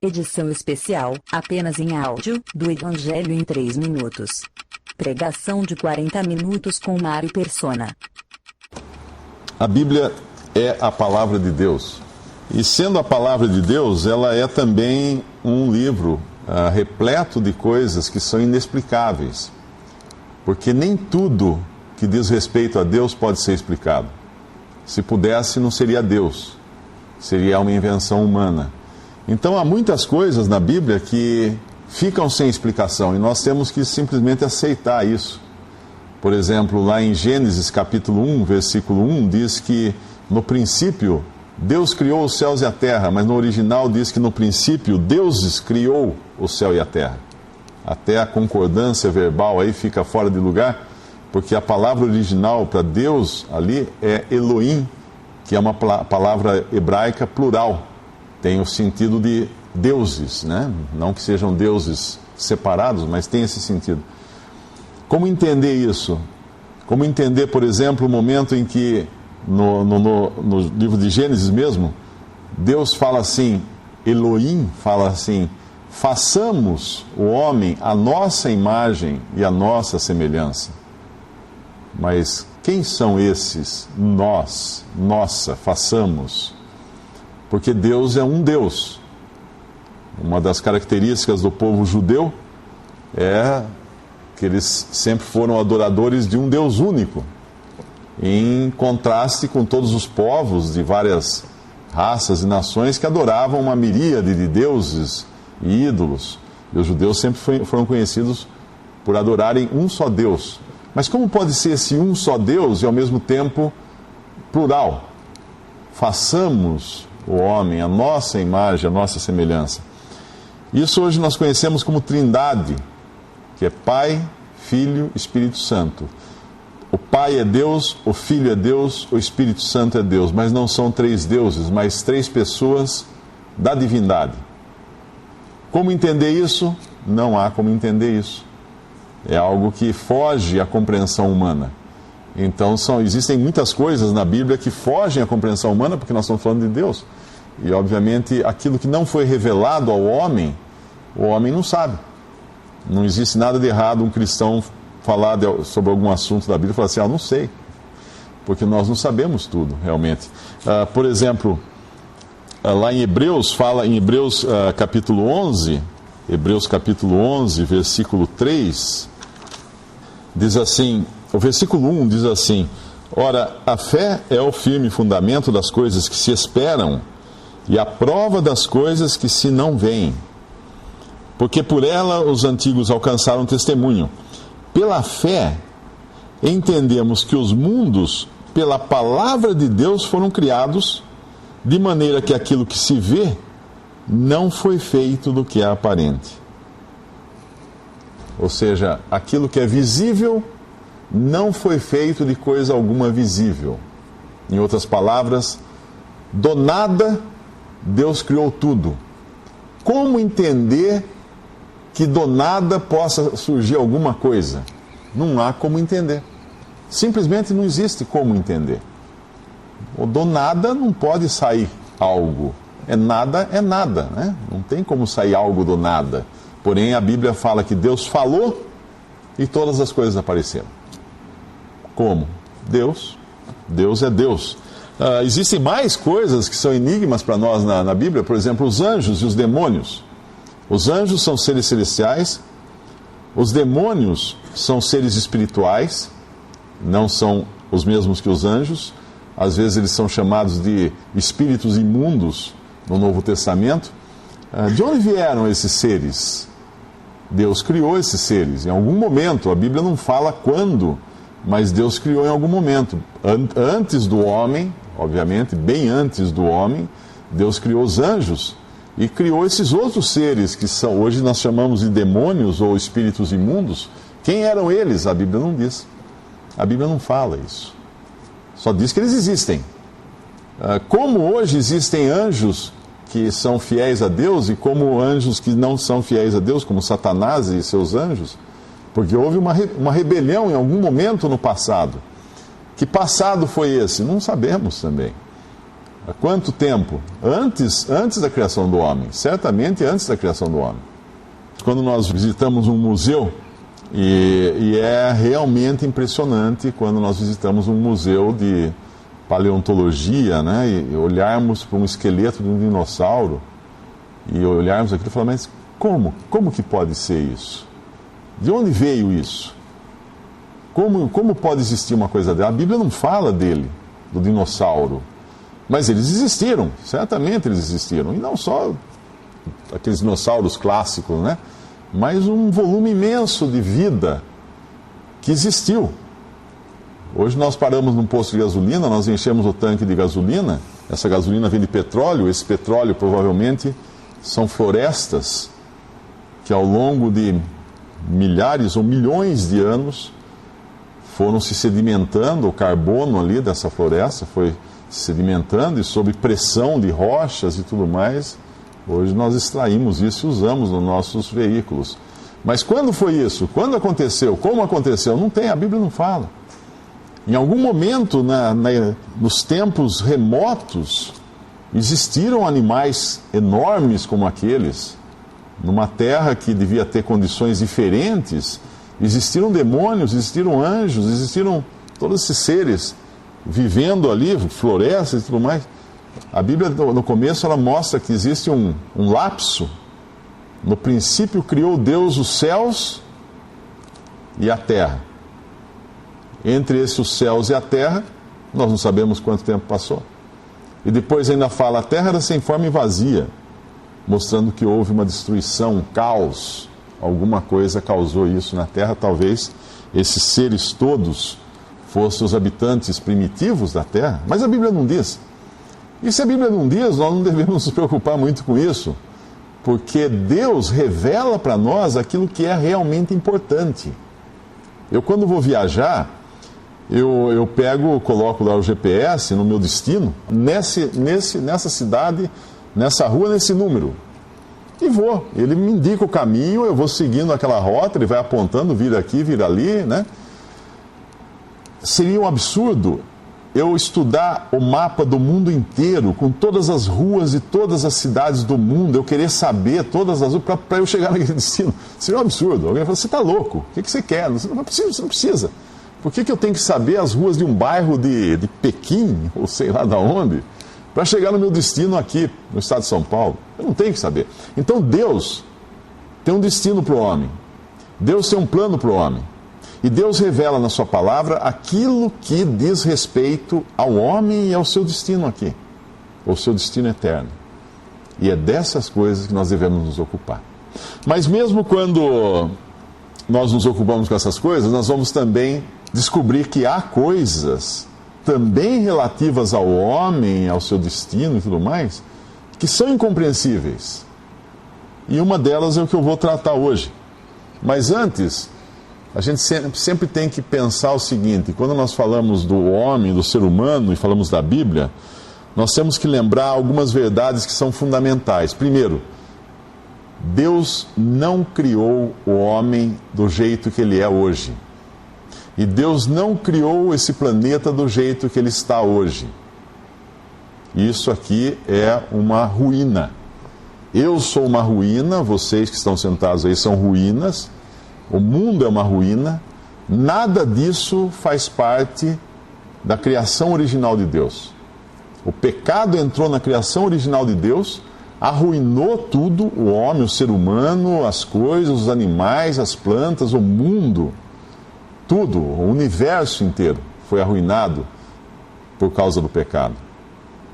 Edição especial, apenas em áudio, do Evangelho em 3 minutos. Pregação de 40 minutos com Mário Persona. A Bíblia é a palavra de Deus. E sendo a palavra de Deus, ela é também um livro repleto de coisas que são inexplicáveis. Porque nem tudo que diz respeito a Deus pode ser explicado. Se pudesse, não seria Deus. Seria uma invenção humana. Então há muitas coisas na Bíblia que ficam sem explicação e nós temos que simplesmente aceitar isso. Por exemplo, lá em Gênesis capítulo 1, versículo 1, diz que no princípio Deus criou os céus e a terra, mas no original diz que no princípio deuses criou o céu e a terra. Até a concordância verbal aí fica fora de lugar, porque a palavra original para Deus ali é Elohim, que é uma palavra hebraica plural. Tem o sentido de deuses, né? Não que sejam deuses separados, mas tem esse sentido. Como entender isso? Como entender, por exemplo, o momento em que, no livro de Gênesis mesmo, Deus fala assim, Elohim fala assim, façamos o homem à nossa imagem e à nossa semelhança. Mas quem são esses nós, nossa, façamos? Porque Deus é um Deus. Uma das características do povo judeu é que eles sempre foram adoradores de um Deus único, em contraste com todos os povos de várias raças e nações que adoravam uma miríade de deuses e ídolos. E os judeus sempre foram conhecidos por adorarem um só Deus. Mas como pode ser esse um só Deus e ao mesmo tempo plural? Façamos o homem, a nossa imagem, a nossa semelhança. Isso hoje nós conhecemos como Trindade, que é Pai, Filho, Espírito Santo. O Pai é Deus, o Filho é Deus, o Espírito Santo é Deus, mas não são 3 deuses, mas 3 pessoas da divindade. Como entender isso? Não há como entender isso. É algo que foge à compreensão humana. Então existem muitas coisas na Bíblia que fogem à compreensão humana, porque nós estamos falando de Deus. E obviamente aquilo que não foi revelado ao homem, o homem não sabe. Não existe nada de errado um cristão falar sobre algum assunto da Bíblia e falar assim, não sei. Porque nós não sabemos tudo, realmente. Por exemplo, lá em Hebreus, fala em Hebreus capítulo 11, Hebreus capítulo 11, versículo 3, diz assim, o versículo 1 diz assim, ora, a fé é o firme fundamento das coisas que se esperam e a prova das coisas que se não veem. Porque por ela os antigos alcançaram testemunho. Pela fé, entendemos que os mundos, pela palavra de Deus, foram criados, de maneira que aquilo que se vê não foi feito do que é aparente. Ou seja, aquilo que é visível não foi feito de coisa alguma visível. Em outras palavras, do nada, Deus criou tudo. Como entender que do nada possa surgir alguma coisa? Não há como entender. Simplesmente não existe como entender. O do nada não pode sair algo. É nada, né? Não tem como sair algo do nada. Porém, a Bíblia fala que Deus falou e todas as coisas apareceram. Como? Deus. Deus é Deus. Existem mais coisas que são enigmas para nós na Bíblia, por exemplo, os anjos e os demônios. Os anjos são seres celestiais, os demônios são seres espirituais, não são os mesmos que os anjos. Às vezes eles são chamados de espíritos imundos no Novo Testamento. De onde vieram esses seres? Deus criou esses seres. Em algum momento, a Bíblia não fala quando, mas Deus criou em algum momento. Antes do homem, obviamente, bem antes do homem, Deus criou os anjos e criou esses outros seres que hoje nós chamamos de demônios ou espíritos imundos. Quem eram eles? A Bíblia não diz. A Bíblia não fala isso. Só diz que eles existem. Como hoje existem anjos que são fiéis a Deus e como anjos que não são fiéis a Deus, como Satanás e seus anjos, porque houve uma rebelião em algum momento no passado. Que passado foi esse? Não sabemos também. Há quanto tempo? Antes da criação do homem. Certamente antes da criação do homem. Quando nós visitamos um museu, e é realmente impressionante quando nós visitamos um museu de paleontologia, né, e olharmos para um esqueleto de um dinossauro, e olharmos aquilo e falar, mas como que pode ser isso? De onde veio isso? Como pode existir uma coisa dela? A Bíblia não fala dele, do dinossauro. Mas eles existiram, certamente eles existiram. E não só aqueles dinossauros clássicos, né? Mas um volume imenso de vida que existiu. Hoje nós paramos num posto de gasolina, nós enchemos o tanque de gasolina. Essa gasolina vem de petróleo. Esse petróleo provavelmente são florestas que ao longo de milhares ou milhões de anos foram se sedimentando. O carbono ali dessa floresta foi sedimentando, e sob pressão de rochas e tudo mais, hoje nós extraímos isso e usamos nos nossos veículos. Mas quando foi isso? Quando aconteceu? Como aconteceu? Não tem, a Bíblia não fala. Em algum momento, nos tempos remotos, existiram animais enormes como aqueles, numa terra que devia ter condições diferentes. Existiram demônios, existiram anjos, existiram todos esses seres vivendo ali, florestas e tudo mais. A Bíblia, no começo, ela mostra que existe um lapso. No princípio criou Deus os céus e a terra. Entre os céus e a terra, nós não sabemos quanto tempo passou. E depois ainda fala, a terra era sem forma e vazia, mostrando que houve uma destruição, um caos. Alguma coisa causou isso na terra. Talvez esses seres todos fossem os habitantes primitivos da terra. Mas a Bíblia não diz. E se a Bíblia não diz, nós não devemos nos preocupar muito com isso, porque Deus revela para nós aquilo que é realmente importante. Eu, quando vou viajar, eu coloco lá o GPS no meu destino, nessa cidade, nessa rua, nesse número. E vou. Ele me indica o caminho, eu vou seguindo aquela rota, ele vai apontando, vira aqui, vira ali, né? Seria um absurdo eu estudar o mapa do mundo inteiro, com todas as ruas e todas as cidades do mundo, eu querer saber todas as ruas para eu chegar naquele destino. Seria um absurdo. Alguém fala, você está louco, o que você quer? Você não precisa. Por que eu tenho que saber as ruas de um bairro de Pequim, ou sei lá de onde, para chegar no meu destino aqui, no estado de São Paulo? Eu não tenho que saber. Então Deus tem um destino para o homem. Deus tem um plano para o homem. E Deus revela na sua palavra aquilo que diz respeito ao homem e ao seu destino aqui, o seu destino eterno. E é dessas coisas que nós devemos nos ocupar. Mas mesmo quando nós nos ocupamos com essas coisas, nós vamos também descobrir que há coisas também relativas ao homem, ao seu destino e tudo mais, que são incompreensíveis. E uma delas é o que eu vou tratar hoje. Mas antes, a gente sempre tem que pensar o seguinte: quando nós falamos do homem, do ser humano, e falamos da Bíblia, nós temos que lembrar algumas verdades que são fundamentais. Primeiro, Deus não criou o homem do jeito que ele é hoje. E Deus não criou esse planeta do jeito que ele está hoje. Isso aqui é uma ruína. Eu sou uma ruína, vocês que estão sentados aí são ruínas. O mundo é uma ruína. Nada disso faz parte da criação original de Deus. O pecado entrou na criação original de Deus, arruinou tudo, o homem, o ser humano, as coisas, os animais, as plantas, o mundo. Tudo, o universo inteiro foi arruinado por causa do pecado.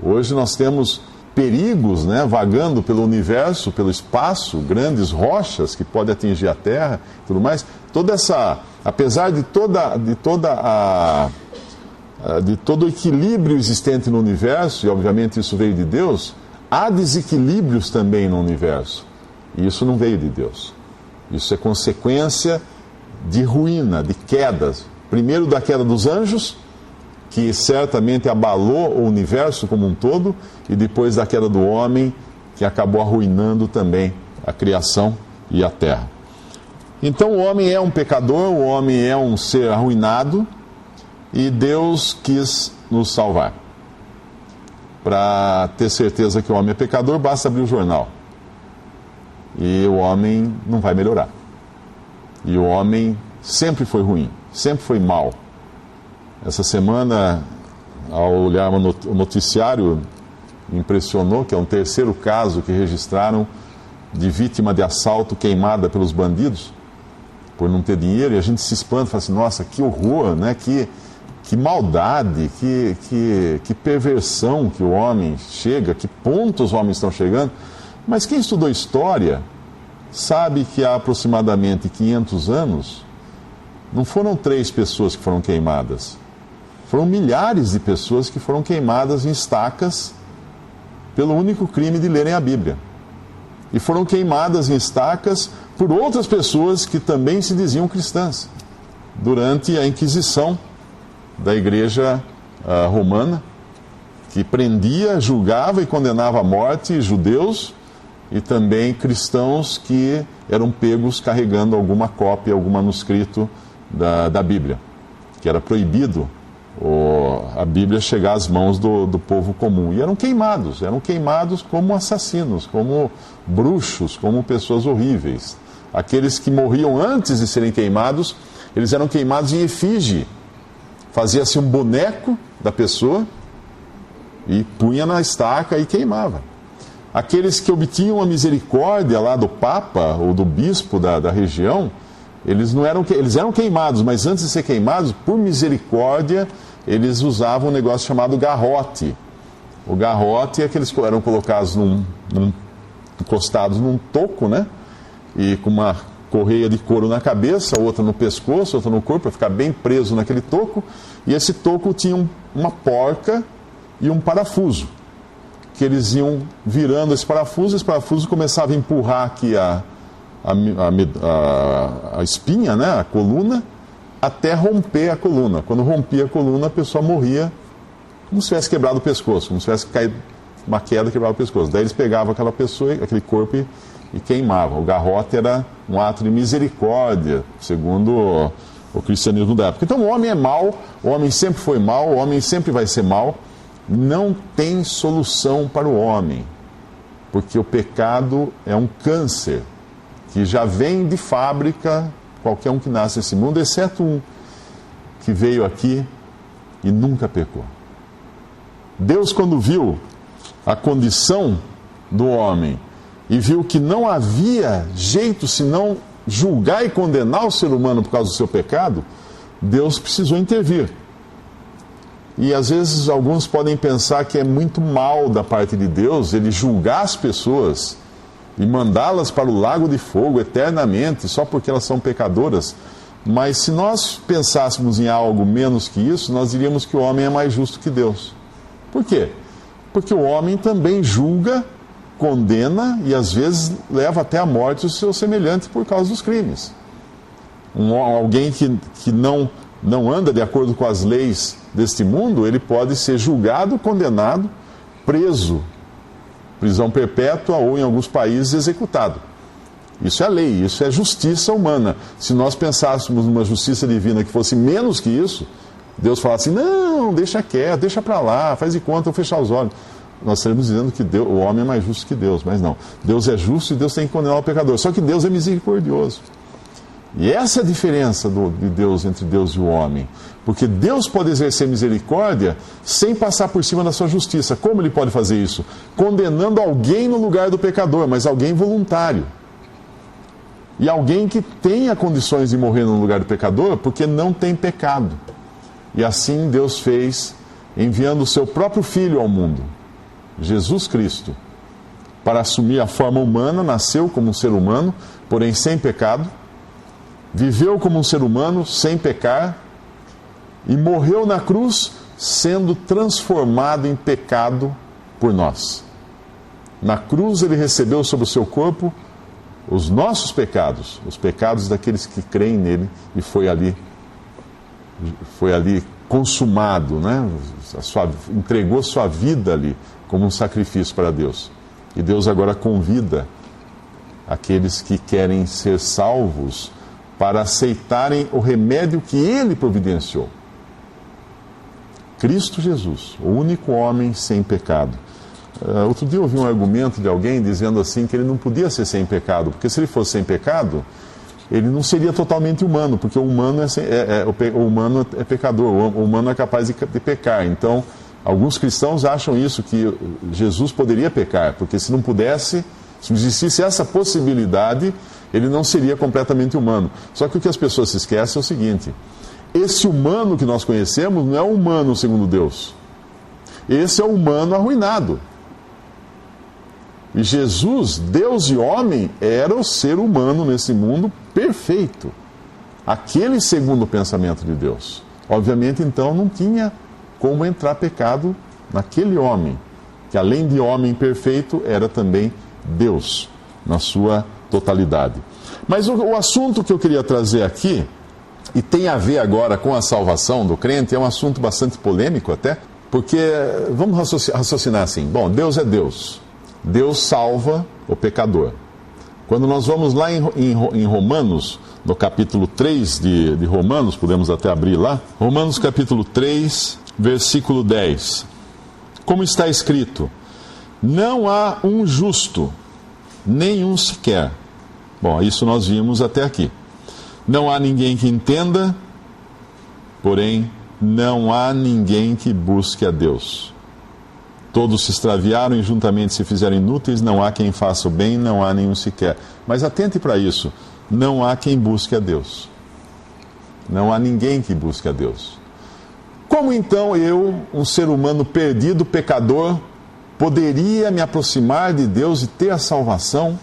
Hoje nós temos perigos, né, vagando pelo universo, pelo espaço, grandes rochas que podem atingir a Terra e tudo mais. Toda essa, apesar de todo o equilíbrio existente no universo, e obviamente isso veio de Deus, há desequilíbrios também no universo. E isso não veio de Deus. Isso é consequência de ruína, de quedas. Primeiro da queda dos anjos, que certamente abalou o universo como um todo, e depois da queda do homem, que acabou arruinando também a criação e a terra. Então o homem é um pecador, o homem é um ser arruinado, e Deus quis nos salvar. para ter certeza que o homem é pecador, basta abrir o jornal. E o homem não vai melhorar. E o homem sempre foi ruim, sempre foi mau. Essa semana, ao olhar o noticiário, me impressionou que é um terceiro caso que registraram de vítima de assalto queimada pelos bandidos por não ter dinheiro, e a gente se espanta e fala assim, nossa, que horror, né? Que maldade, que perversão que o homem chega, que ponto os homens estão chegando. Mas quem estudou história sabe que há aproximadamente 500 anos não foram 3 pessoas que foram queimadas, foram milhares de pessoas que foram queimadas em estacas pelo único crime de lerem a Bíblia. E foram queimadas em estacas por outras pessoas que também se diziam cristãs, durante a Inquisição da Igreja Romana, que prendia, julgava e condenava à morte judeus e também cristãos que eram pegos carregando alguma cópia, algum manuscrito da Bíblia, que era proibido a Bíblia chegar às mãos do povo comum. E eram queimados como assassinos, como bruxos, como pessoas horríveis. Aqueles que morriam antes de serem queimados, eles eram queimados em efígie. Fazia-se um boneco da pessoa e punha na estaca e queimava. Aqueles que obtinham a misericórdia lá do Papa ou do bispo da região, eles eram queimados, mas antes de ser queimados, por misericórdia, eles usavam um negócio chamado garrote. O garrote é que eles eram colocados encostados num toco, né? E com uma correia de couro na cabeça, outra no pescoço, outra no corpo, para ficar bem preso naquele toco. E esse toco tinha uma porca e um parafuso, que eles iam virando esse parafuso começava a empurrar aqui a espinha, né, a coluna, até romper a coluna. Quando rompia a coluna, a pessoa morria como se tivesse quebrado o pescoço, como se tivesse caído uma queda e quebrado o pescoço. Daí eles pegavam aquela pessoa, aquele corpo e queimavam. O garrote era um ato de misericórdia, segundo o cristianismo da época. Então o homem é mau, o homem sempre foi mau, o homem sempre vai ser mau. Não tem solução para o homem, porque o pecado é um câncer que já vem de fábrica, qualquer um que nasce nesse mundo, exceto um que veio aqui e nunca pecou. Deus, quando viu a condição do homem e viu que não havia jeito senão julgar e condenar o ser humano por causa do seu pecado, Deus precisou intervir. E às vezes alguns podem pensar que é muito mal da parte de Deus ele julgar as pessoas e mandá-las para o lago de fogo eternamente só porque elas são pecadoras. Mas se nós pensássemos em algo menos que isso, nós diríamos que o homem é mais justo que Deus. Por quê? Porque o homem também julga, condena e às vezes leva até a morte os seus semelhantes por causa dos crimes. Alguém que não anda de acordo com as leis deste mundo, ele pode ser julgado, condenado, preso, prisão perpétua ou, em alguns países, executado. Isso é lei, isso é justiça humana. Se nós pensássemos numa justiça divina que fosse menos que isso, Deus falasse assim, não, deixa quieto, deixa para lá, faz de conta, vou fechar os olhos. Nós estaríamos dizendo que o homem é mais justo que Deus, mas não. Deus é justo e Deus tem que condenar o pecador. Só que Deus é misericordioso. E essa é a diferença de Deus entre Deus e o homem. Porque Deus pode exercer misericórdia sem passar por cima da sua justiça. Como ele pode fazer isso? Condenando alguém no lugar do pecador, mas alguém voluntário. E alguém que tenha condições de morrer no lugar do pecador porque não tem pecado. E assim Deus fez, enviando o seu próprio Filho ao mundo, Jesus Cristo, para assumir a forma humana, nasceu como um ser humano, porém sem pecado, viveu como um ser humano, sem pecar, e morreu na cruz, sendo transformado em pecado por nós. Na cruz ele recebeu sobre o seu corpo os nossos pecados, os pecados daqueles que creem nele, e foi ali consumado, né? Entregou sua vida ali como um sacrifício para Deus. E Deus agora convida aqueles que querem ser salvos para aceitarem o remédio que ele providenciou. Cristo Jesus, o único homem sem pecado. Outro dia eu ouvi um argumento de alguém dizendo assim que ele não podia ser sem pecado, porque se ele fosse sem pecado, ele não seria totalmente humano, porque o humano é pecador, o humano é capaz de pecar. Então, alguns cristãos acham isso, que Jesus poderia pecar, porque se não pudesse, se não existisse essa possibilidade, ele não seria completamente humano. Só que o que as pessoas se esquecem é o seguinte: esse humano que nós conhecemos não é o humano segundo Deus. Esse é o humano arruinado. E Jesus, Deus e homem, era o ser humano nesse mundo perfeito. Aquele segundo o pensamento de Deus. Obviamente, então, não tinha como entrar pecado naquele homem, que além de homem perfeito, era também Deus, na sua totalidade. Mas o assunto que eu queria trazer aqui, e tem a ver agora com a salvação do crente, é um assunto bastante polêmico até, porque vamos raciocinar assim: bom, Deus é Deus. Deus salva o pecador. Quando nós vamos lá em Romanos, no capítulo 3 de Romanos, podemos até abrir lá, Romanos capítulo 3, versículo 10. Como está escrito: não há um justo, nenhum sequer. Bom, isso nós vimos até aqui. Não há ninguém que entenda, porém não há ninguém que busque a Deus. Todos se extraviaram e juntamente se fizeram inúteis, não há quem faça o bem, não há nenhum sequer. Mas atente para isso: não há quem busque a Deus. Não há ninguém que busque a Deus. Como então eu, um ser humano perdido, pecador, poderia me aproximar de Deus e ter a salvação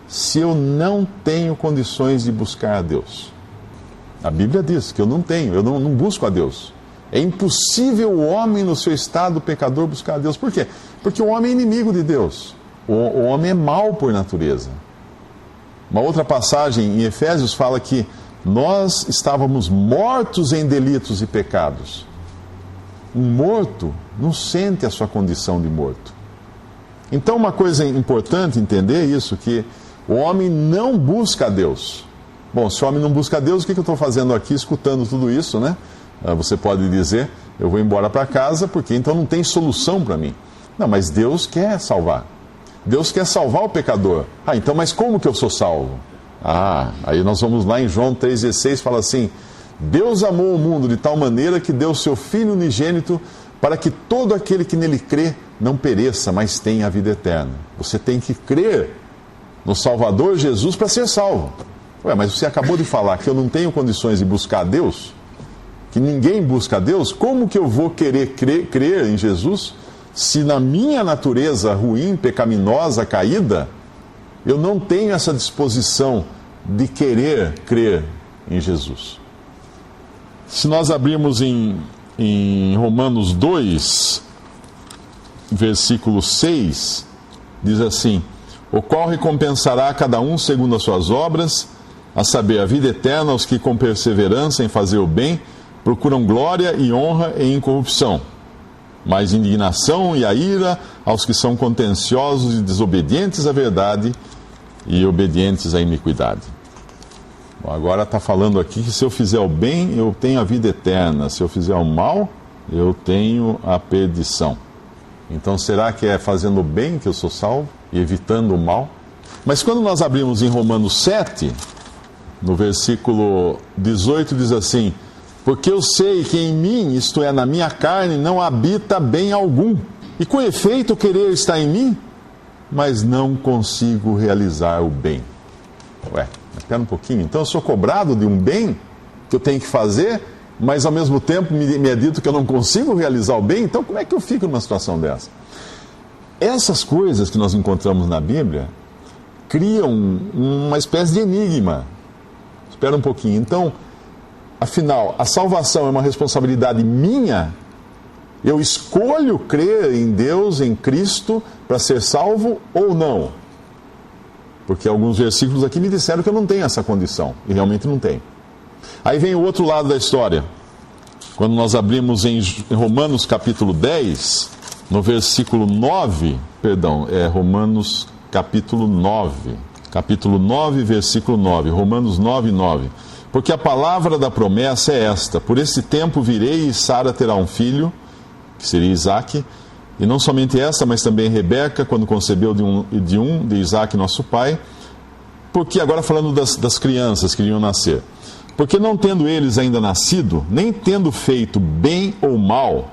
se eu não tenho condições de buscar a Deus? A Bíblia diz que eu não tenho, eu não busco a Deus. É impossível o homem, no seu estado pecador, buscar a Deus. Por quê? Porque o homem é inimigo de Deus. O homem é mau por natureza. Uma outra passagem em Efésios fala que nós estávamos mortos em delitos e pecados. Um morto não sente a sua condição de morto. Então, uma coisa importante entender isso, que o homem não busca a Deus. Bom, se o homem não busca a Deus, o que eu estou fazendo aqui escutando tudo isso, né? Você pode dizer: eu vou embora para casa porque então não tem solução para mim. Não, mas Deus quer salvar. Deus quer salvar o pecador. Então, mas como que eu sou salvo? Aí nós vamos lá em João 3,16, fala assim: Deus amou o mundo de tal maneira que deu o seu Filho unigênito para que todo aquele que nele crê não pereça, mas tenha a vida eterna. Você tem que crer no Salvador Jesus para ser salvo. Mas você acabou de falar que eu não tenho condições de buscar a Deus, que ninguém busca a Deus. Como que eu vou querer crer em Jesus se na minha natureza ruim, pecaminosa, caída, eu não tenho essa disposição de querer crer em Jesus? Se nós abrirmos em Romanos 2, versículo 6, diz assim: o qual recompensará a cada um segundo as suas obras, a saber, a vida eterna aos que com perseverança em fazer o bem procuram glória e honra e incorrupção, mas indignação e a ira aos que são contenciosos e desobedientes à verdade e obedientes à iniquidade. Bom, agora está falando aqui que se eu fizer o bem, eu tenho a vida eterna. Se eu fizer o mal, eu tenho a perdição. Então, será que é fazendo o bem que eu sou salvo e evitando o mal? Mas quando nós abrimos em Romanos 7, no versículo 18, diz assim: porque eu sei que em mim, isto é, na minha carne, não habita bem algum. E com efeito, o querer está em mim, mas não consigo realizar o bem. Espera um pouquinho. Então eu sou cobrado de um bem que eu tenho que fazer, mas ao mesmo tempo me é dito que eu não consigo realizar o bem. Então como é que eu fico numa situação dessa? Essas coisas que nós encontramos na Bíblia criam uma espécie de enigma. Espera um pouquinho. Então, afinal, a salvação é uma responsabilidade minha? Eu escolho crer em Deus, em Cristo, para ser salvo ou não? Porque alguns versículos aqui me disseram que eu não tenho essa condição, e realmente não tenho. Aí vem o outro lado da história. Quando nós abrimos em Romanos capítulo 10, no versículo 9, Romanos capítulo 9, versículo 9, Romanos 9, 9. Porque a palavra da promessa é esta: por esse tempo virei e Sara terá um filho, que seria Isaque, e não somente esta, mas também Rebeca, quando concebeu de Isaque nosso pai, porque agora falando das crianças que iriam nascer, porque não tendo eles ainda nascido, nem tendo feito bem ou mal,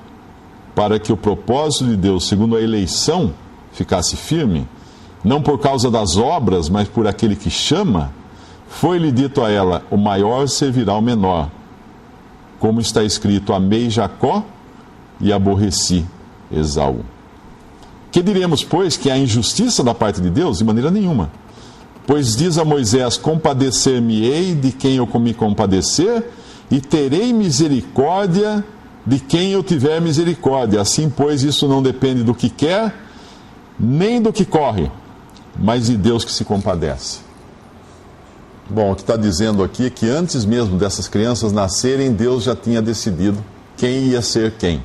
para que o propósito de Deus, segundo a eleição, ficasse firme, não por causa das obras, mas por aquele que chama, foi-lhe dito a ela: o maior servirá ao menor. Como está escrito: amei Jacó e aborreci Esaú. Que diremos, pois, que há injustiça da parte de Deus? De maneira nenhuma. Pois diz a Moisés: compadecer-me-ei de quem eu me compadecer, e terei misericórdia de quem eu tiver misericórdia. Assim, pois, isso não depende do que quer, nem do que corre, mas de Deus que se compadece. Bom, o que está dizendo aqui é que antes mesmo dessas crianças nascerem, Deus já tinha decidido quem ia ser quem.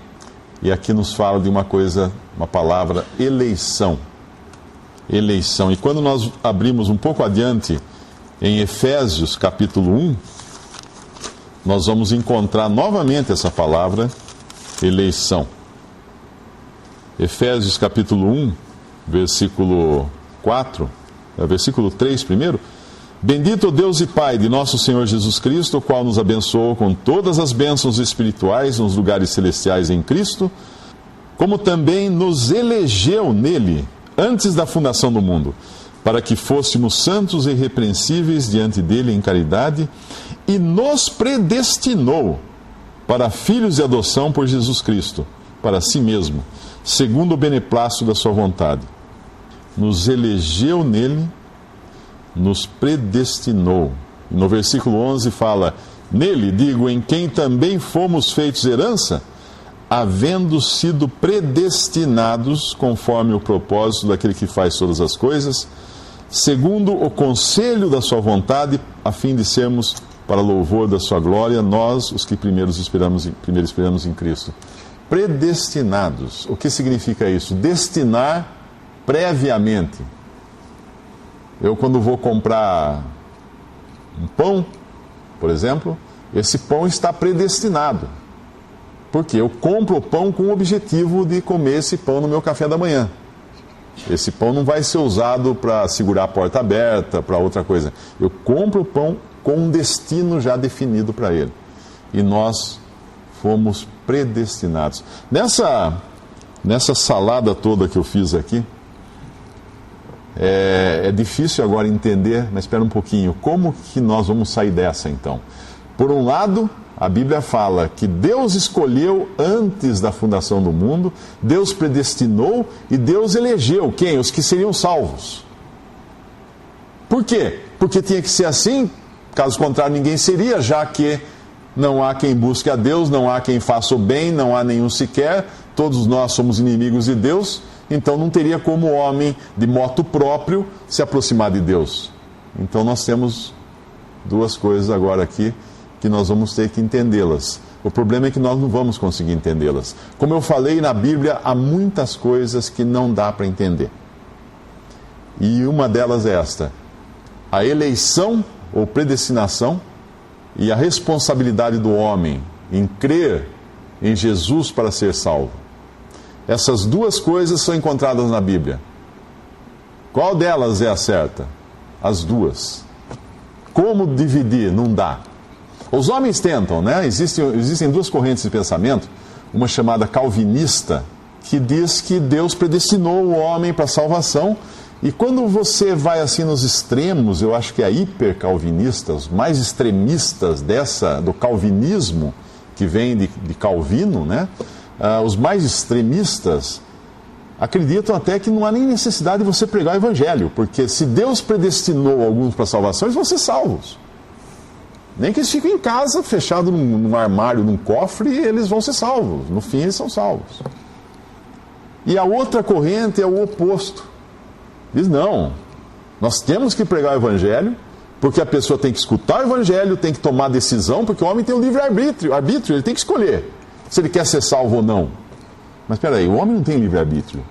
E aqui nos fala de uma coisa, uma palavra: eleição. Eleição. E quando nós abrimos um pouco adiante, em Efésios capítulo 1, nós vamos encontrar novamente essa palavra, eleição. Efésios capítulo 1, versículo 4, versículo 3 primeiro. Bendito o Deus e Pai de nosso Senhor Jesus Cristo, o qual nos abençoou com todas as bênçãos espirituais nos lugares celestiais em Cristo, como também nos elegeu nele, antes da fundação do mundo, para que fôssemos santos e irrepreensíveis diante dele em caridade, e nos predestinou para filhos de adoção por Jesus Cristo, para si mesmo, segundo o beneplácito da sua vontade. Nos elegeu nele, nos predestinou. E no versículo 11 fala: nele, digo, em quem também fomos feitos herança, havendo sido predestinados conforme o propósito daquele que faz todas as coisas, segundo o conselho da sua vontade, a fim de sermos para louvor da sua glória, nós, os que primeiro esperamos em Cristo. Predestinados. O que significa isso? Destinar previamente. Eu, quando vou comprar um pão, por exemplo, esse pão está predestinado. Porque eu compro o pão com o objetivo de comer esse pão no meu café da manhã. Esse pão não vai ser usado para segurar a porta aberta, para outra coisa. Eu compro o pão com um destino já definido para ele. E nós fomos predestinados. Nessa salada toda que eu fiz aqui, é difícil agora entender, mas espera um pouquinho, como que nós vamos sair dessa então? Por um lado, a Bíblia fala que Deus escolheu antes da fundação do mundo, Deus predestinou e Deus elegeu quem? Os que seriam salvos. Por quê? Porque tinha que ser assim, caso contrário ninguém seria, já que não há quem busque a Deus, não há quem faça o bem, não há nenhum sequer, todos nós somos inimigos de Deus. Então não teria como o homem de motu próprio se aproximar de Deus. Então nós temos duas coisas agora aqui que nós vamos ter que entendê-las. O problema é que nós não vamos conseguir entendê-las. Como eu falei, na Bíblia há muitas coisas que não dá para entender. E uma delas é esta: a eleição ou predestinação e a responsabilidade do homem em crer em Jesus para ser salvo. Essas duas coisas são encontradas na Bíblia. Qual delas é a certa? As duas. Como dividir? Não dá. Os homens tentam, né? Existem duas correntes de pensamento. Uma chamada calvinista, que diz que Deus predestinou o homem para a salvação. E quando você vai assim nos extremos, eu acho que é hipercalvinista, os mais extremistas do calvinismo, que vem de Calvino, né? Os mais extremistas acreditam até que não há nem necessidade de você pregar o evangelho, porque se Deus predestinou alguns para a salvação, eles vão ser salvos. Nem que eles fiquem em casa, fechados num armário, num cofre, eles vão ser salvos. No fim, eles são salvos. E a outra corrente é o oposto. Diz, não, nós temos que pregar o evangelho, porque a pessoa tem que escutar o evangelho, tem que tomar decisão, porque o homem tem o livre-arbítrio, ele tem que escolher se ele quer ser salvo ou não. Mas espera aí, o homem não tem livre-arbítrio.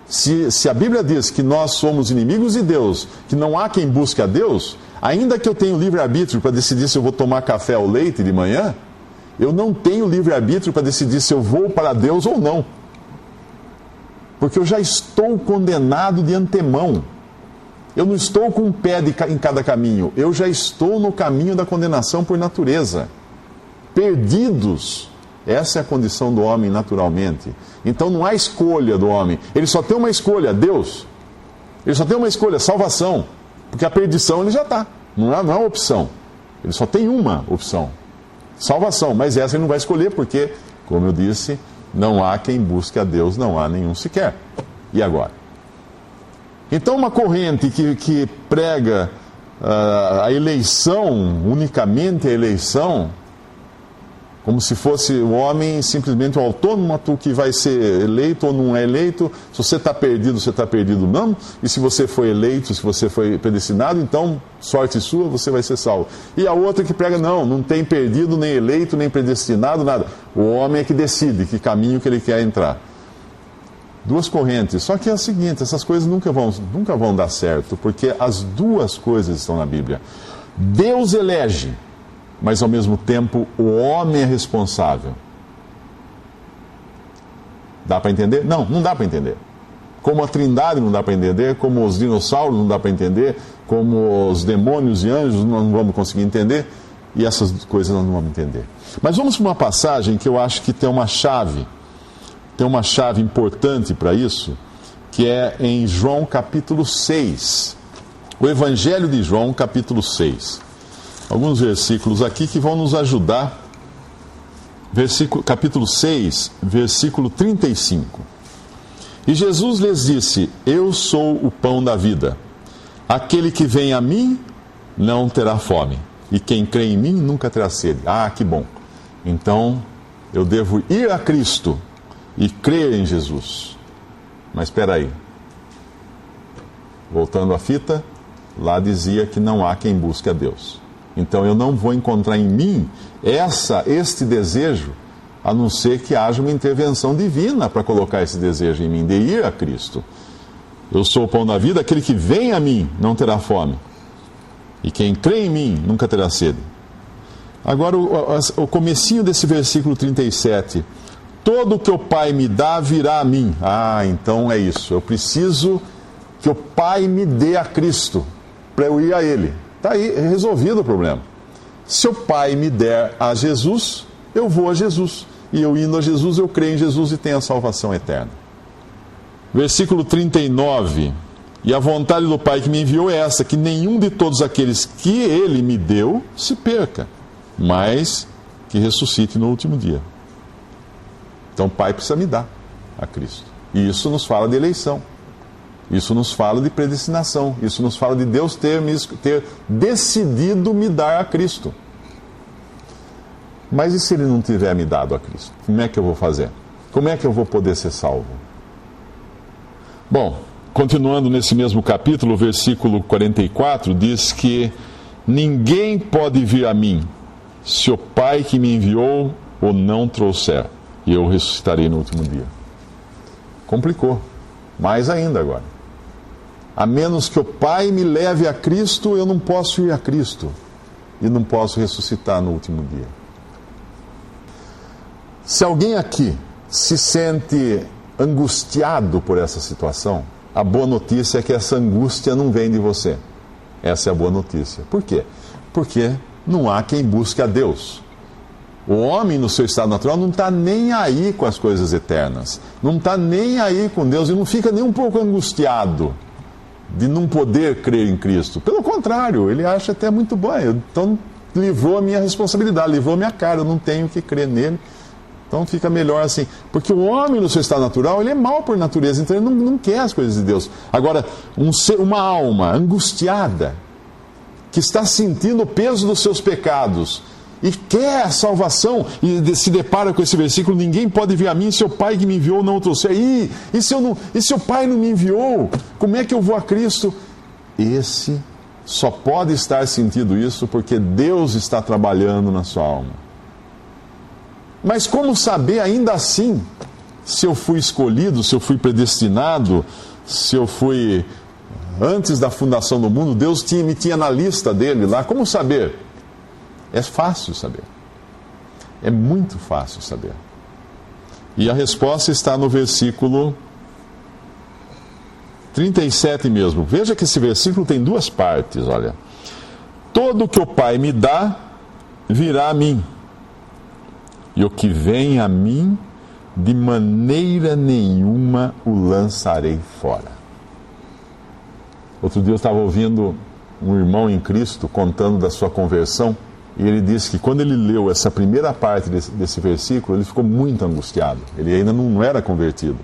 Se a Bíblia diz que nós somos inimigos de Deus, que não há quem busque a Deus, ainda que eu tenha livre-arbítrio para decidir se eu vou tomar café ou leite de manhã, eu não tenho livre-arbítrio para decidir se eu vou para Deus ou não. Porque eu já estou condenado de antemão. Eu não estou com um pé em cada caminho. Eu já estou no caminho da condenação por natureza. Perdidos. Essa é a condição do homem naturalmente. Então não há escolha do homem. Ele só tem uma escolha, Deus. Ele só tem uma escolha, salvação. Porque a perdição ele já está. Não é uma opção. Ele só tem uma opção. Salvação. Mas essa ele não vai escolher porque, como eu disse, não há quem busque a Deus, não há nenhum sequer. E agora? Então uma corrente que prega a eleição, unicamente a eleição, como se fosse o homem simplesmente um autômato que vai ser eleito ou não é eleito. Se você está perdido, você está perdido não. E se você foi eleito, se você foi predestinado, então, sorte sua, você vai ser salvo. E a outra que prega, não tem perdido, nem eleito, nem predestinado, nada. O homem é que decide que caminho que ele quer entrar. Duas correntes. Só que é o seguinte, essas coisas nunca vão dar certo, porque as duas coisas estão na Bíblia. Deus elege, mas ao mesmo tempo o homem é responsável. Dá para entender? Não dá para entender. Como a Trindade não dá para entender, como os dinossauros não dá para entender, como os demônios e anjos não vamos conseguir entender, e essas coisas nós não vamos entender. Mas vamos para uma passagem que eu acho que tem uma chave importante para isso, que é em João capítulo 6. O Evangelho de João capítulo 6. Alguns versículos aqui que vão nos ajudar. Capítulo 6, versículo 35. E Jesus lhes disse: Eu sou o pão da vida. Aquele que vem a mim não terá fome, e quem crê em mim nunca terá sede. Ah, que bom. Então, eu devo ir a Cristo e crer em Jesus. Mas espera aí. Voltando à fita, lá dizia que não há quem busque a Deus. Então eu não vou encontrar em mim este desejo, a não ser que haja uma intervenção divina para colocar esse desejo em mim, de ir a Cristo. Eu sou o pão da vida, aquele que vem a mim não terá fome, e quem crê em mim nunca terá sede. Agora o comecinho desse versículo 37, todo o que o Pai me dá virá a mim. Ah, então é isso, eu preciso que o Pai me dê a Cristo, para eu ir a Ele. Está aí resolvido o problema. Se o Pai me der a Jesus, eu vou a Jesus. E eu indo a Jesus, eu creio em Jesus e tenho a salvação eterna. Versículo 39. E a vontade do Pai que me enviou é essa, que nenhum de todos aqueles que Ele me deu se perca, mas que ressuscite no último dia. Então o Pai precisa me dar a Cristo. E isso nos fala de eleição. Isso nos fala de predestinação. Isso nos fala de Deus ter decidido me dar a Cristo. Mas e se Ele não tiver me dado a Cristo? Como é que eu vou fazer? Como é que eu vou poder ser salvo? Bom, continuando nesse mesmo capítulo, o versículo 44 diz que ninguém pode vir a mim se o Pai que me enviou o não trouxer, e eu ressuscitarei no último dia. Complicou. Mais ainda agora. A menos que o Pai me leve a Cristo, eu não posso ir a Cristo. E não posso ressuscitar no último dia. Se alguém aqui se sente angustiado por essa situação, a boa notícia é que essa angústia não vem de você. Essa é a boa notícia. Por quê? Porque não há quem busque a Deus. O homem, no seu estado natural, não está nem aí com as coisas eternas. Não está nem aí com Deus e não fica nem um pouco angustiado de não poder crer em Cristo. Pelo contrário, ele acha até muito bom. Então, livrou a minha responsabilidade, livrou a minha cara, eu não tenho que crer nele. Então, fica melhor assim. Porque o homem, no seu estado natural, ele é mau por natureza, então ele não quer as coisas de Deus. Agora, uma alma angustiada, que está sentindo o peso dos seus pecados, e quer a salvação, e se depara com esse versículo: ninguém pode vir a mim se o Pai que me enviou não o trouxer. E se o Pai não me enviou, como é que eu vou a Cristo? Esse só pode estar sentindo isso porque Deus está trabalhando na sua alma. Mas como saber ainda assim se eu fui escolhido, se eu fui predestinado, se eu fui antes da fundação do mundo, Deus me tinha na lista dele lá. Como saber? É fácil saber. É muito fácil saber. E a resposta está no versículo 37 mesmo. Veja que esse versículo tem duas partes, olha. Todo o que o Pai me dá, virá a mim. E o que vem a mim, de maneira nenhuma o lançarei fora. Outro dia eu estava ouvindo um irmão em Cristo contando da sua conversão, e ele disse que quando ele leu essa primeira parte desse versículo, ele ficou muito angustiado. Ele ainda não era convertido.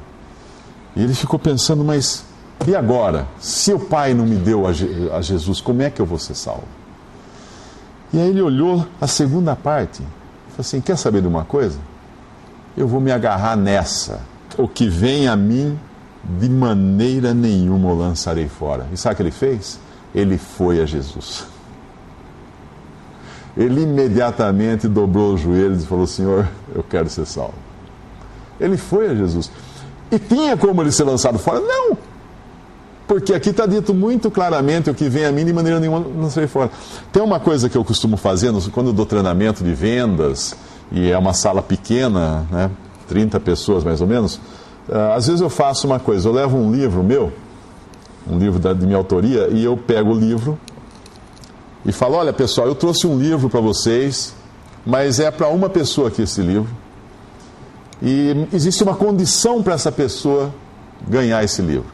E ele ficou pensando, mas e agora? Se o Pai não me deu a Jesus, como é que eu vou ser salvo? E aí ele olhou a segunda parte e falou assim, quer saber de uma coisa? Eu vou me agarrar nessa. O que vem a mim, de maneira nenhuma o lançarei fora. E sabe o que ele fez? Ele foi a Jesus. Ele imediatamente dobrou os joelhos e falou, Senhor, eu quero ser salvo. Ele foi a Jesus. E tinha como ele ser lançado fora? Não! Porque aqui está dito muito claramente, o que vem a mim, de maneira nenhuma não serei fora. Tem uma coisa que eu costumo fazer, quando eu dou treinamento de vendas, e é uma sala pequena, né, 30 pessoas mais ou menos, às vezes eu faço uma coisa, eu levo um livro meu, um livro de minha autoria, e eu pego o livro e falo, olha pessoal, eu trouxe um livro para vocês, mas é para uma pessoa aqui esse livro, e existe uma condição para essa pessoa ganhar esse livro.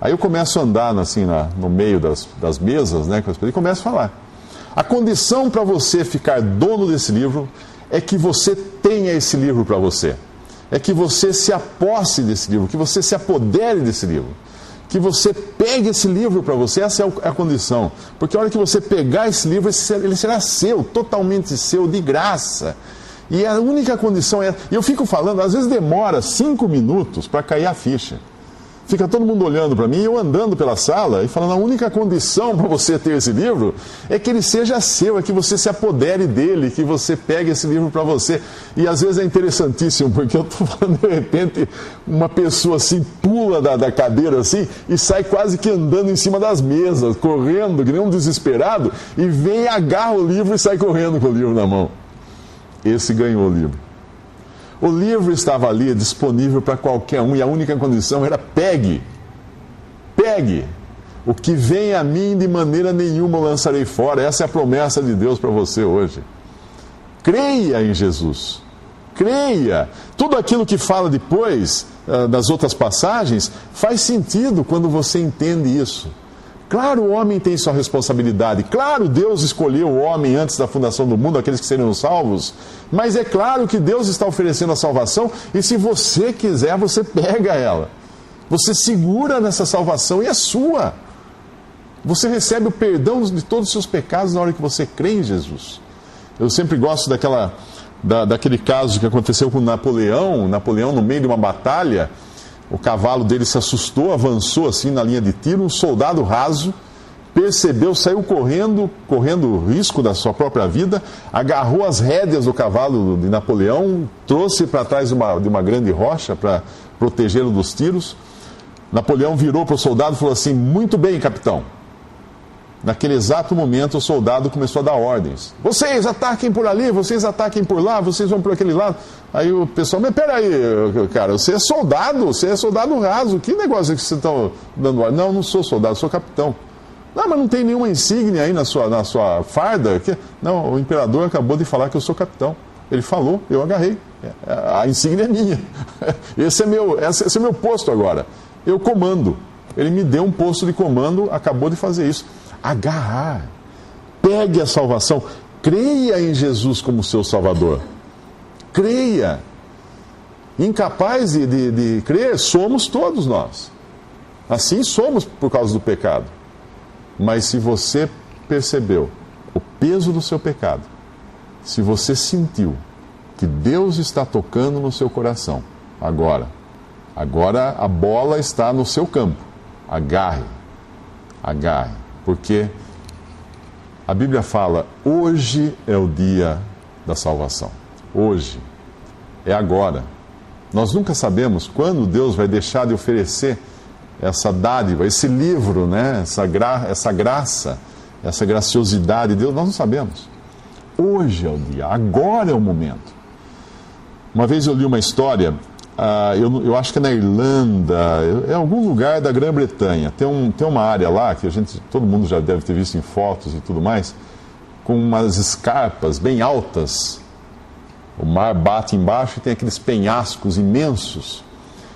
Aí eu começo a andar assim, no meio das mesas, né, e começo a falar. A condição para você ficar dono desse livro é que você tenha esse livro para você. É que você se aposse desse livro, que você se apodere desse livro. Que você pegue esse livro para você, essa é a condição. Porque a hora que você pegar esse livro, ele será seu, totalmente seu, de graça. E a única condição é... Eu fico falando, às vezes demora 5 minutos para cair a ficha. Fica todo mundo olhando para mim, eu andando pela sala e falando, a única condição para você ter esse livro é que ele seja seu, é que você se apodere dele, que você pegue esse livro para você. E às vezes é interessantíssimo, porque eu estou falando, de repente, uma pessoa assim pula da cadeira assim e sai quase que andando em cima das mesas, correndo, que nem um desesperado, e vem, agarra o livro e sai correndo com o livro na mão. Esse ganhou o livro. O livro estava ali, disponível para qualquer um, e a única condição era pegue. Pegue. O que vem a mim, de maneira nenhuma o lançarei fora. Essa é a promessa de Deus para você hoje. Creia em Jesus. Creia. Tudo aquilo que fala depois, das outras passagens, faz sentido quando você entende isso. Claro, o homem tem sua responsabilidade. Claro, Deus escolheu o homem antes da fundação do mundo, aqueles que seriam salvos. Mas é claro que Deus está oferecendo a salvação e se você quiser, você pega ela. Você segura nessa salvação e é sua. Você recebe o perdão de todos os seus pecados na hora que você crê em Jesus. Eu sempre gosto daquele caso que aconteceu com Napoleão. Napoleão, no meio de uma batalha, o cavalo dele se assustou, avançou assim na linha de tiro, um soldado raso percebeu, saiu correndo risco da sua própria vida, agarrou as rédeas do cavalo de Napoleão, trouxe para trás de uma grande rocha para protegê-lo dos tiros. Napoleão virou para o soldado e falou assim, muito bem, capitão. Naquele exato momento, o soldado começou a dar ordens. Vocês ataquem por ali, vocês ataquem por lá, vocês vão por aquele lado. Aí o pessoal, mas peraí, cara, você é soldado raso, que negócio é que vocês estão dando ordem? Não, não sou soldado, sou capitão. Não, mas não tem nenhuma insígnia aí na sua farda? Não, o imperador acabou de falar que eu sou capitão. Ele falou, eu agarrei. A insígnia é minha. Esse é meu posto agora. Eu comando. Ele me deu um posto de comando, acabou de fazer isso. Agarrar. Pegue a salvação. Creia em Jesus como seu Salvador. Creia. Incapaz de crer, somos todos nós. Assim somos por causa do pecado. Mas se você percebeu o peso do seu pecado, se você sentiu que Deus está tocando no seu coração, agora a bola está no seu campo. Agarre. Porque a Bíblia fala, hoje é o dia da salvação. Hoje. É agora. Nós nunca sabemos quando Deus vai deixar de oferecer essa dádiva, esse livro, né? essa graça, essa graciosidade de Deus, nós não sabemos. Hoje é o dia, agora é o momento. Uma vez eu li uma história, eu acho que é na Irlanda, é algum lugar da Grã-Bretanha. Tem uma área lá que todo mundo já deve ter visto em fotos e tudo mais, com umas escarpas bem altas. O mar bate embaixo e tem aqueles penhascos imensos.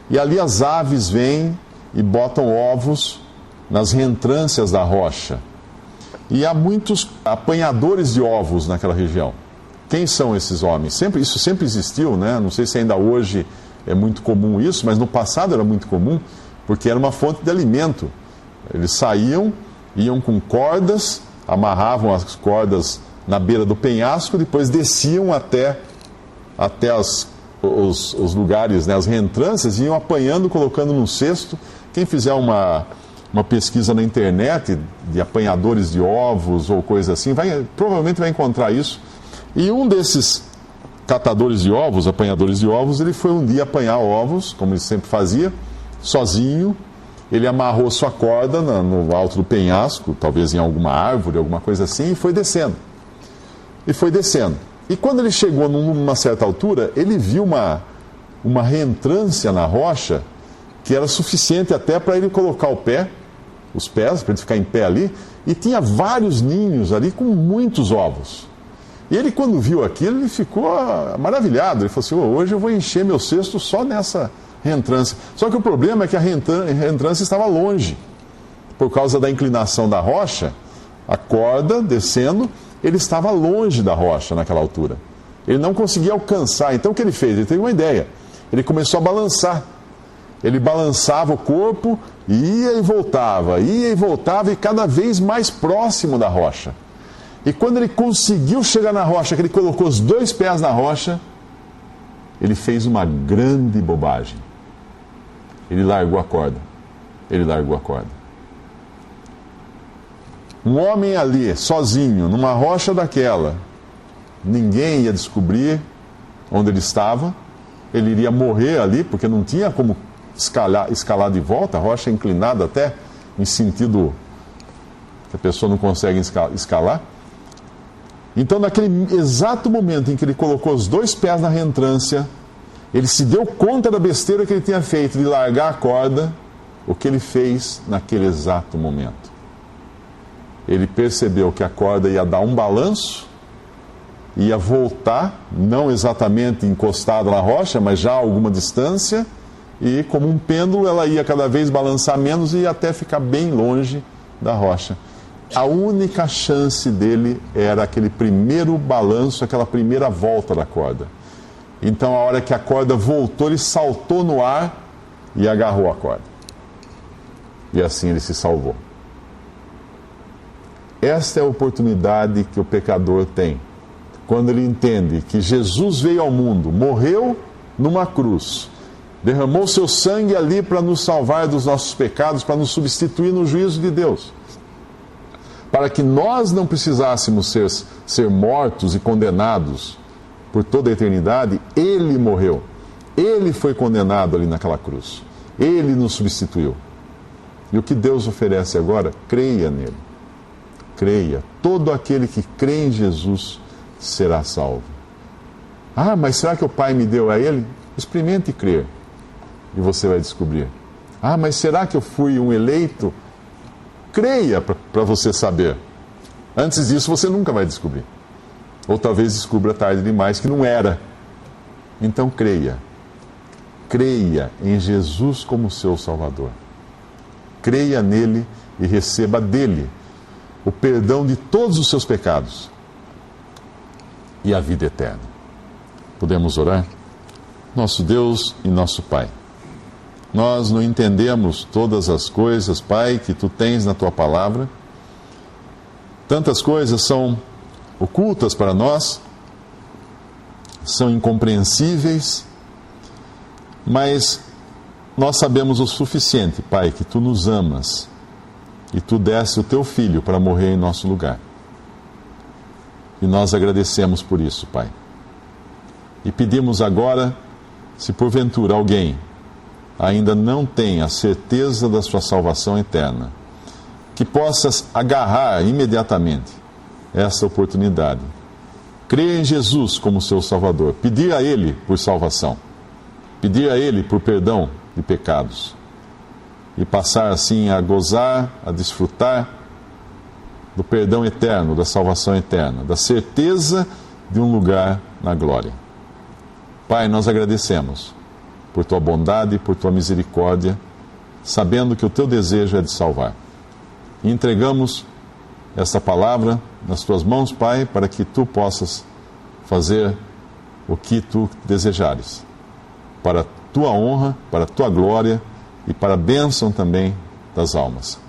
E ali as aves vêm e botam ovos nas reentrâncias da rocha. E há muitos apanhadores de ovos naquela região. Quem são esses homens? Isso sempre existiu, né? Não sei se ainda hoje é muito comum isso, mas no passado era muito comum, porque era uma fonte de alimento. Eles saíam, iam com cordas, amarravam as cordas na beira do penhasco, depois desciam até os lugares, né, as reentrâncias, e iam apanhando, colocando num cesto. Quem fizer uma pesquisa na internet de apanhadores de ovos ou coisa assim, provavelmente vai encontrar isso. E um desses catadores de ovos, apanhadores de ovos, ele foi um dia apanhar ovos, como ele sempre fazia, sozinho. Ele amarrou sua corda no alto do penhasco, talvez em alguma árvore, alguma coisa assim, e foi descendo. E quando ele chegou numa certa altura, ele viu uma reentrância na rocha que era suficiente até para ele colocar os pés, para ele ficar em pé ali, e tinha vários ninhos ali com muitos ovos. E ele, quando viu aquilo, ele ficou maravilhado. Ele falou assim: hoje eu vou encher meu cesto só nessa reentrância. Só que o problema é que a reentrância estava longe. Por causa da inclinação da rocha, a corda descendo, ele estava longe da rocha naquela altura. Ele não conseguia alcançar. Então o que ele fez? Ele teve uma ideia. Ele começou a balançar. Ele balançava o corpo, ia e voltava, e cada vez mais próximo da rocha. E quando ele conseguiu chegar na rocha, que ele colocou os 2 pés na rocha, ele fez uma grande bobagem. Ele largou a corda. Um homem ali, sozinho, numa rocha daquela, ninguém ia descobrir onde ele estava. Ele iria morrer ali, porque não tinha como escalar de volta. A rocha é inclinada até em sentido que a pessoa não consegue escalar. Então, naquele exato momento em que ele colocou os 2 pés na reentrância, ele se deu conta da besteira que ele tinha feito de largar a corda. O que ele fez naquele exato momento? Ele percebeu que a corda ia dar um balanço, ia voltar, não exatamente encostada na rocha, mas já a alguma distância, e como um pêndulo ela ia cada vez balançar menos e ia até ficar bem longe da rocha. A única chance dele era aquele primeiro balanço, aquela primeira volta da corda. Então, a hora que a corda voltou, ele saltou no ar e agarrou a corda. E assim ele se salvou. Esta é a oportunidade que o pecador tem. Quando ele entende que Jesus veio ao mundo, morreu numa cruz, derramou seu sangue ali para nos salvar dos nossos pecados, para nos substituir no juízo de Deus. Para que nós não precisássemos ser mortos e condenados por toda a eternidade, Ele morreu. Ele foi condenado ali naquela cruz. Ele nos substituiu. E o que Deus oferece agora? Creia nele. Creia. Todo aquele que crê em Jesus será salvo. Ah, mas será que o Pai me deu a Ele? Experimente crer e você vai descobrir. Ah, mas será que eu fui um eleito? Creia para você saber. Antes disso você nunca vai descobrir. Ou talvez descubra tarde demais que não era. Então creia. Creia em Jesus como seu Salvador. Creia nele e receba dele o perdão de todos os seus pecados e a vida eterna. Podemos orar? Nosso Deus e nosso Pai, nós não entendemos todas as coisas, Pai, que Tu tens na Tua palavra. Tantas coisas são ocultas para nós, são incompreensíveis, mas nós sabemos o suficiente, Pai, que Tu nos amas e Tu deste o Teu Filho para morrer em nosso lugar. E nós agradecemos por isso, Pai. E pedimos agora Se porventura alguém ainda não tem a certeza da sua salvação eterna, que possas agarrar imediatamente essa oportunidade. Crer em Jesus como seu Salvador, pedir a Ele por salvação, pedir a Ele por perdão de pecados e passar assim a gozar, a desfrutar do perdão eterno, da salvação eterna, da certeza de um lugar na glória. Pai, nós agradecemos por Tua bondade e por Tua misericórdia, sabendo que o Teu desejo é de salvar. E entregamos esta palavra nas Tuas mãos, Pai, para que Tu possas fazer o que Tu desejares, para a Tua honra, para a Tua glória e para a bênção também das almas.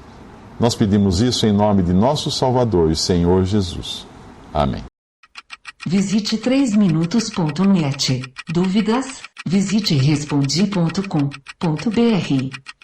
Nós pedimos isso em nome de nosso Salvador e Senhor Jesus. Amém. Visite 3minutos.net. Dúvidas? Visite respondi.com.br.